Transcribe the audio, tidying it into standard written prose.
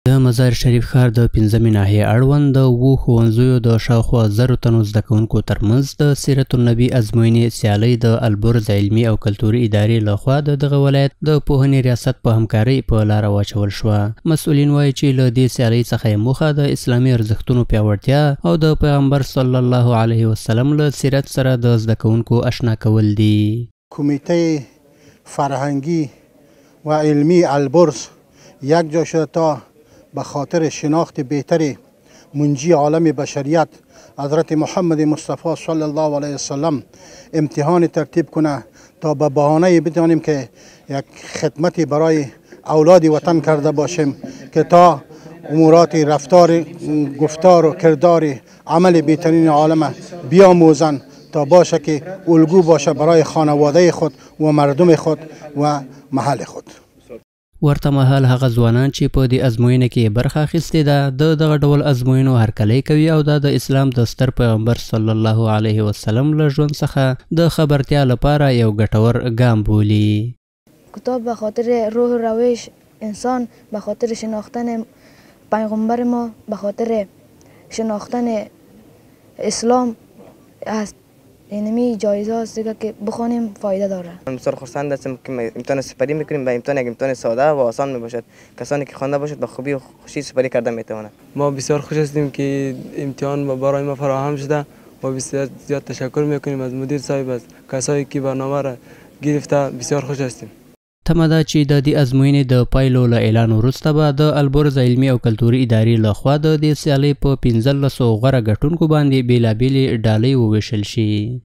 د مزار شریف ښار د 5مې ناحیې اړوند د 7 ښوونځیو د شاوخوا 1000 تنو زده کوونکو ترمنځ د سیرت النبي ازموینې سیالۍ د البرز علمي او کلتوري ادارې لخوا د دغه ولایت د پوهنې ریاست په همکارۍ په لاره واچول شوه. مسؤلین وایي چې له دې سیالۍ څخه موخه د اسلامي ارزښتونو پیاوړتیا او د پیغمبر صلی الله علیه وسلم له سیرت سره د زده کوونکو آشنا کول دي. کمیته فرهنگی و علمی البرز یک جا شده تا به خاطر شناخت بهتر منجی عالم بشریت حضرت محمد مصطفی صلی الله علیه وسلم امتحان ترتیب کنه تا به بهانه بدانیم که یک خدمتی برای اولاد وطن کرده باشیم که تا امورات رفتار گفتار و کردار عمل بهترین عالم بیاموزن تا باشه که الگو باشه برای خانواده خود و مردم خود و محل خود. ورته مهال هغه ځوانان چې په دې ازموینه کې برخه اخیستې ده د دغه ډول ازموینو هرکلی کوي او دا د اسلام د ستر پیغمبر صلی الله علیه وسلم له ژوند څخه د خبرتیا لپاره یو ګټور ګام بولي. کتاب به خاطر روح روش انسان، به خاطر شناختن پیغمبر ما، به خاطر شناختن اسلام است. اینمی جایزه است که بخوانیم فایده داره. من بسیار خرسند هستم که امتحان سپری میکنیم و امتحان یک امتحان ساده و آسان میباشد. کسانی که خوانده باشد به خوبی و خوشی سپری کرده میتواند. ما بسیار خوش هستیم که امتحان برای ما فراهم شده و بسیار زیاد تشکر میکنیم از مدیر صاحب، از کسایی که برنامه را گرفته. بسیار خوش هستیم. تمه ده چې د دې ازموینې د پایلو له اعلان وروسته به د البرز علمي او کلتوري ادارې لخوا د دې سیالۍ په 15 غوره ګټونکو باندې بېلابېلې ډالۍ وویشل شي.